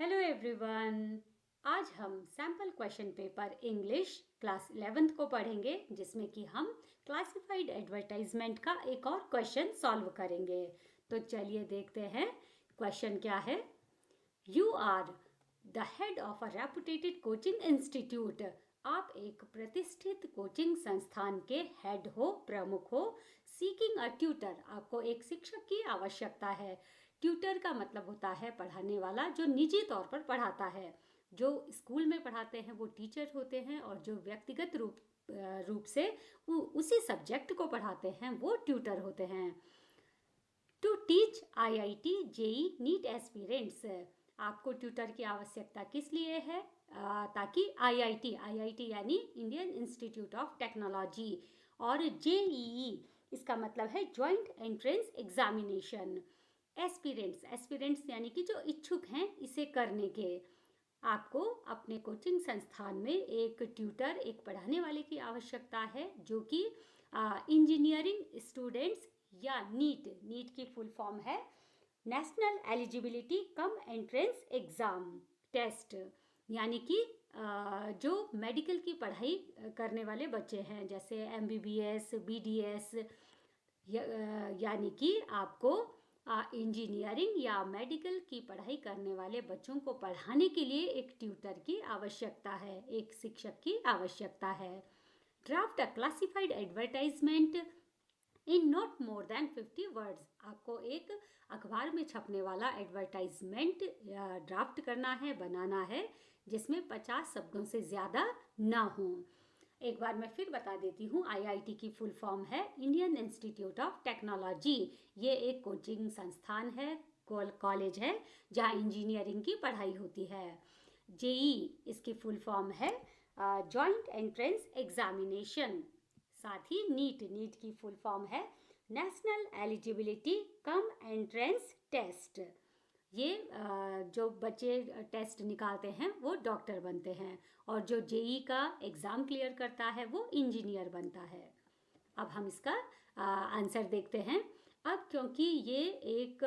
Hello everyone. आज हम sample question paper English class 11th को पढ़ेंगे, जिसमें कि हम क्लासिफाइड एडवर्टाइजमेंट का एक और क्वेश्चन सॉल्व करेंगे। तो चलिए देखते हैं क्वेश्चन क्या है। You are the head of a reputed coaching institute. आप एक प्रतिष्ठित कोचिंग संस्थान के हेड हो, प्रमुख हो। सीकिंग अ ट्यूटर, आपको एक शिक्षक की आवश्यकता है। ट्यूटर का मतलब होता है पढ़ाने वाला, जो निजी तौर पर पढ़ाता है। जो स्कूल में पढ़ाते हैं वो टीचर होते हैं, और जो व्यक्तिगत रूप से उसी सब्जेक्ट को पढ़ाते हैं वो ट्यूटर होते हैं। To teach IIT JEE NEET aspirants, आपको ट्यूटर की आवश्यकता किस लिए है? ताकि आईआईटी यानी इंडियन इंस्टीट्यूट ऑफ टेक्नोलॉजी, और जेईई इसका मतलब है ज्वाइंट एंट्रेंस एग्जामिनेशन। एस्पिरेंट्स यानी कि जो इच्छुक हैं इसे करने के। आपको अपने कोचिंग संस्थान में एक ट्यूटर, एक पढ़ाने वाले की आवश्यकता है, जो कि इंजीनियरिंग स्टूडेंट्स या नीट की फुल फॉर्म है National Eligibility cum Entrance Exam Test, यानी कि जो मेडिकल की पढ़ाई करने वाले बच्चे हैं, जैसे एमबीबीएस, बीडीएस, यानी कि आपको इंजीनियरिंग या मेडिकल की पढ़ाई करने वाले बच्चों को पढ़ाने के लिए एक ट्यूटर की आवश्यकता है, एक शिक्षक की आवश्यकता है। Draft a classified advertisement in not more than 50 words, आपको एक अखबार में छपने वाला एडवर्टाइजमेंट ड्राफ्ट करना है, बनाना है, जिसमें 50 शब्दों से ज़्यादा ना हो। एक बार मैं फिर बता देती हूँ, आईआईटी की फुल फॉर्म है इंडियन इंस्टीट्यूट ऑफ टेक्नोलॉजी। ये एक कोचिंग संस्थान है, कॉलेज है, जहाँ इंजीनियरिंग की पढ़ाई होती है। जेई इसकी फुल फॉर्म है जॉइंट एंट्रेंस एग्जामिनेशन। साथ ही नीट की फुल फॉर्म है National Eligibility cum Entrance Test. ये जो बच्चे टेस्ट निकालते हैं वो डॉक्टर बनते हैं, और जो जेई का एग्ज़ाम क्लियर करता है वो इंजीनियर बनता है। अब हम इसका आंसर देखते हैं। अब क्योंकि ये एक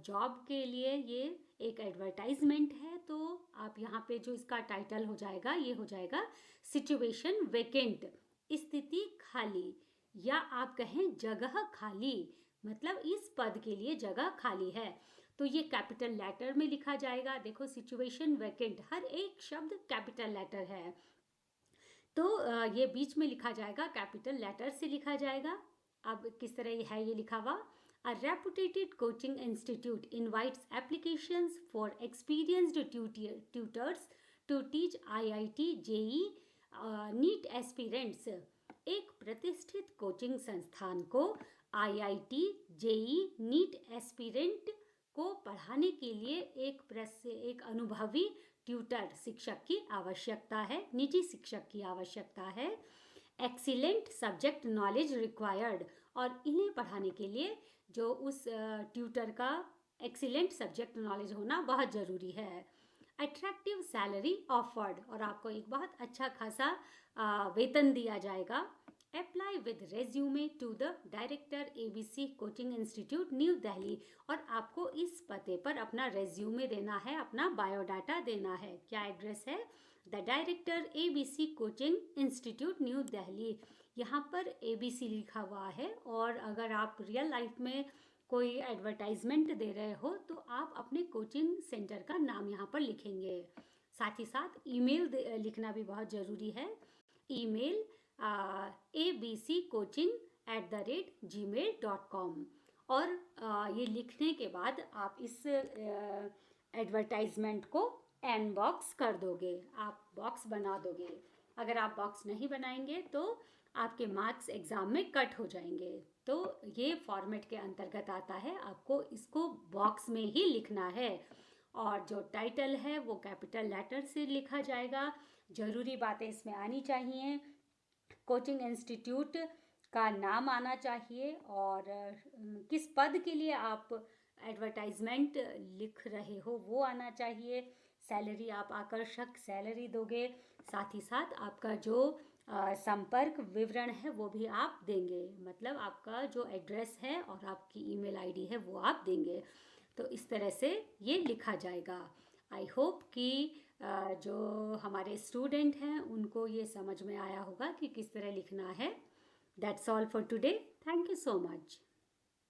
जॉब के लिए ये एक एडवर्टाइजमेंट है, तो आप यहाँ पे जो इसका टाइटल हो जाएगा, ये हो जाएगा सिचुएशन वेकेंट, स्थिति खाली, या आप कहें जगह खाली, मतलब इस पद के लिए जगह खाली है। तो ये कैपिटल लेटर में लिखा जाएगा। देखो, सिचुएशन वेकेंट, हर एक शब्द कैपिटल लेटर है, तो ये बीच में लिखा जाएगा, कैपिटल लेटर से लिखा जाएगा। अब किस तरह है ये लिखा हुआ? A reputed coaching institute invites applications for experienced tutors to teach IIT JEE NEET aspirants. एक प्रतिष्ठित कोचिंग संस्थान को आईआईटी जेई नीट एस्पिरेंट को पढ़ाने के लिए एक अनुभवी ट्यूटर, शिक्षक की आवश्यकता है, निजी शिक्षक की आवश्यकता है। एक्सीलेंट सब्जेक्ट नॉलेज रिक्वायर्ड, और इन्हें पढ़ाने के लिए जो उस ट्यूटर का एक्सीलेंट सब्जेक्ट नॉलेज होना बहुत ज़रूरी है। अट्रैक्टिव सैलरी ऑफर्ड, और आपको एक बहुत अच्छा खासा वेतन दिया जाएगा। Apply with resume to the director ABC coaching institute New Delhi, और आपको इस पते पर अपना रेज्यूमे देना है, अपना बायोडाटा देना है। क्या एड्रेस है? The director ABC coaching institute New Delhi. यहाँ पर एबीसी लिखा हुआ है, और अगर आप रियल लाइफ में कोई एडवर्टाइजमेंट दे रहे हो तो आप अपने कोचिंग सेंटर का नाम यहाँ पर लिखेंगे। साथ ही साथ ईमेल लिखना भी बहुत ज़रूरी है। ईमेल abccoaching@gmail.com, और ये लिखने के बाद आप इस एडवर्टाइजमेंट को एन बॉक्स कर दोगे, आप बॉक्स बना दोगे। अगर आप बॉक्स नहीं बनाएंगे तो आपके मार्क्स एग्ज़ाम में कट हो जाएंगे। तो ये फॉर्मेट के अंतर्गत आता है, आपको इसको बॉक्स में ही लिखना है, और जो टाइटल है वो कैपिटल लेटर से लिखा जाएगा। ज़रूरी बातें इसमें आनी चाहिए, कोचिंग इंस्टीट्यूट का नाम आना चाहिए, और किस पद के लिए आप एडवर्टाइजमेंट लिख रहे हो वो आना चाहिए। सैलरी, आप आकर्षक सैलरी दोगे। साथ ही साथ आपका जो संपर्क विवरण है वो भी आप देंगे, मतलब आपका जो एड्रेस है और आपकी ईमेल आईडी है वो आप देंगे। तो इस तरह से ये लिखा जाएगा। आई होप कि जो हमारे स्टूडेंट हैं उनको ये समझ में आया होगा कि किस तरह लिखना है. That's all for today. Thank you so much.